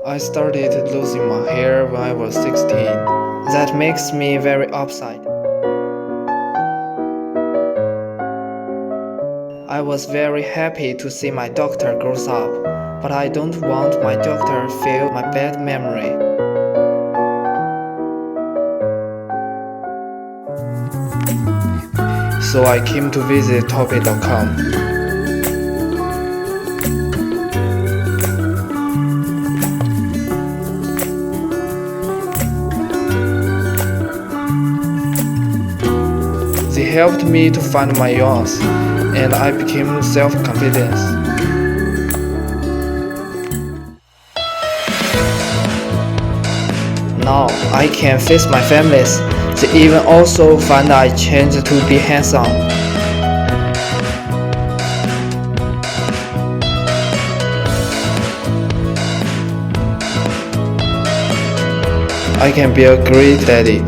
I started losing my hair when I was 16. That makes me very upset. I was very happy to see my doctor grows up, but I don't want my doctor to feel my bad memory. So I came to visit Toupee.com. They helped me to find my yours, and I became self-confident. Now I can face my families. They even also find I changed to be handsome. I can be a great daddy.